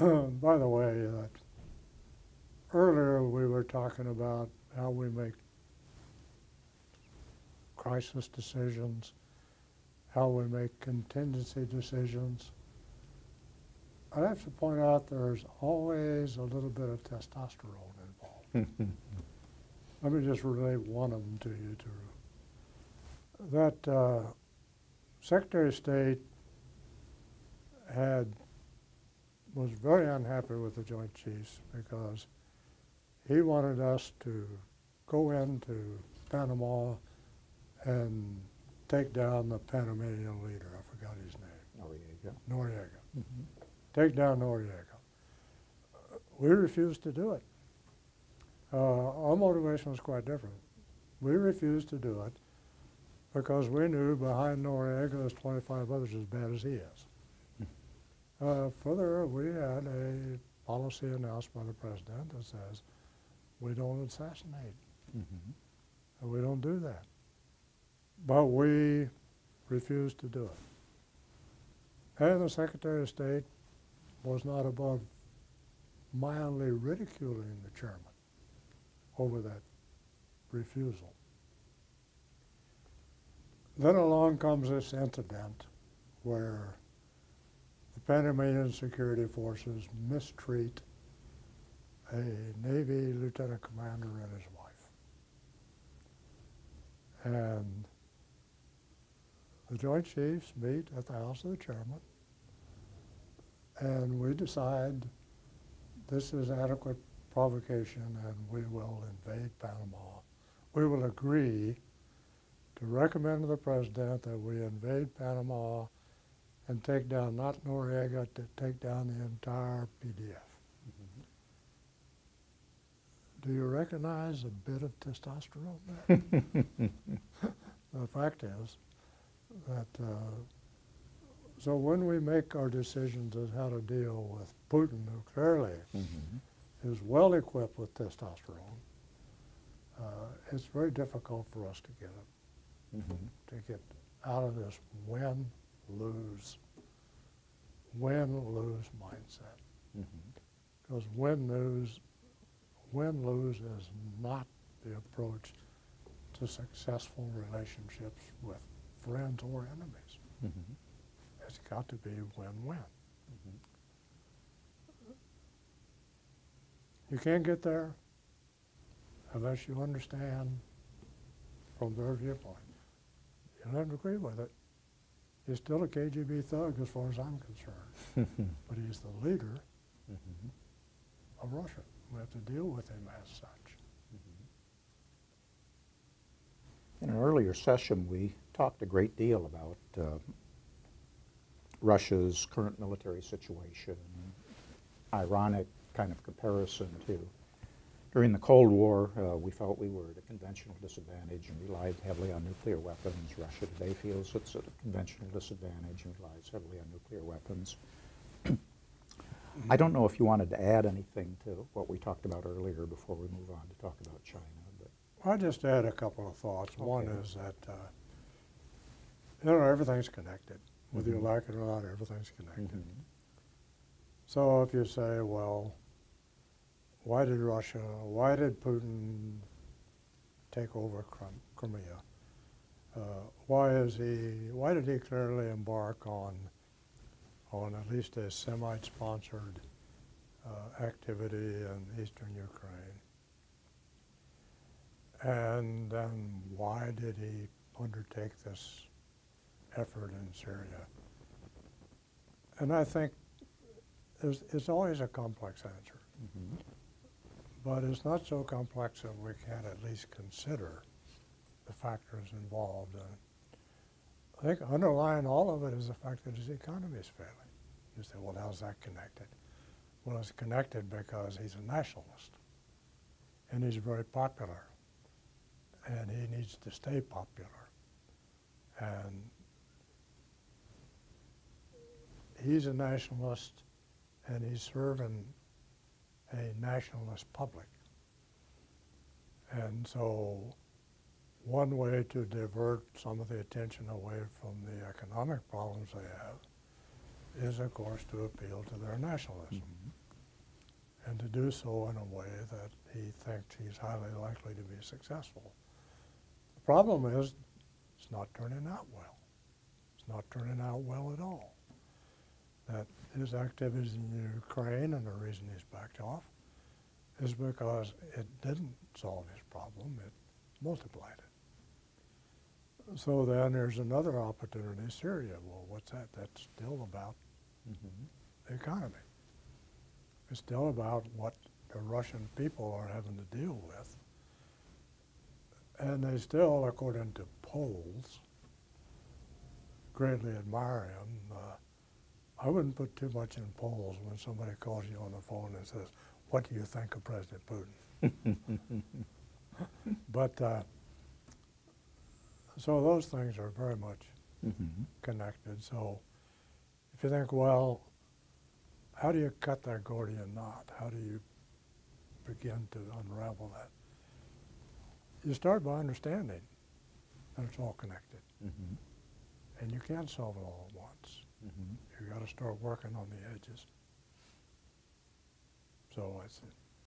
By the way, earlier we were talking about how we make crisis decisions, how we make contingency decisions. I'd have to point out there's always a little bit of testosterone involved. Let me just relate one of them to you, That Secretary of State was very unhappy with the Joint Chiefs because he wanted us to go into Panama and take down the Panamanian leader. I forgot his name. Noriega. Mm-hmm. Take down Noriega. We refused to do it. Our motivation was quite different. We refused to do it because we knew behind Noriega there's 25 others as bad as he is. Further, we had a policy announced by the president that says we don't assassinate. And we don't do that. But we refused to do it. And the Secretary of State was not above mildly ridiculing the chairman over that refusal. Then along comes this incident where the Panamanian security forces mistreat a Navy lieutenant commander and his wife. And the Joint Chiefs meet at the house of the chairman, and we decide this is adequate provocation and we will invade Panama. We will agree to recommend to the president that we invade Panama and take down not Noriega, to take down the entire PDF. Do you recognize a bit of testosterone there? The fact is that, so when we make our decisions as how to deal with Putin, who clearly is well equipped with testosterone, it's very difficult for us to get out of this win-lose mindset. Because win-lose is not the approach to successful relationships with friends or enemies. It's got to be win-win. You can't get there unless you understand from their viewpoint. You don't have to agree with it. He's still a KGB thug as far as I'm concerned. But he's the leader of Russia. We have to deal with him as such. In an earlier session, we talked a great deal about Russia's current military situation. Ironic kind of comparison to during the Cold War, we felt we were at a conventional disadvantage and relied heavily on nuclear weapons. Russia today feels it's at a conventional disadvantage and relies heavily on nuclear weapons. I don't know if you wanted to add anything to what we talked about earlier before we move on to talk about China. But I'll just add a couple of thoughts. Okay. One is that, you know, everything's connected. Whether you like it or not, everything's connected. So if you say, well, why did Putin take over Crimea? Why did he clearly embark on at least a Semite-sponsored activity in eastern Ukraine? And then why did he undertake this effort in Syria? And I think it's always a complex answer. But it's not so complex that we can't at least consider the factors involved. And I think underlying all of it is the fact that his economy is failing. You say, well, how's that connected? Well, it's connected because he's a nationalist, and he's very popular, and he needs to stay popular. And he's a nationalist, and he's serving a nationalist public. And so one way to divert some of the attention away from the economic problems they have is, of course, to appeal to their nationalism Mhm. and to do so in a way that he thinks he's highly likely to be successful. The problem is it's not turning out well. It's not turning out well at all. That his activities in Ukraine, and the reason he's backed off, is because it didn't solve his problem, it multiplied it. So then there's another opportunity, Syria. Well, what's that? That's still about Mhm. the economy. It's still about what the Russian people are having to deal with. And they still, according to polls, greatly admire him. I wouldn't put too much in polls when somebody calls you on the phone and says, "What do you think of President Putin?" But so those things are very much Mhm. connected. So if you think, well, how do you cut that Gordian knot? How do you begin to unravel that? You start by understanding that it's all connected. Mhm. And you can't solve it all at once. Mhm. You got to start working on the edges. So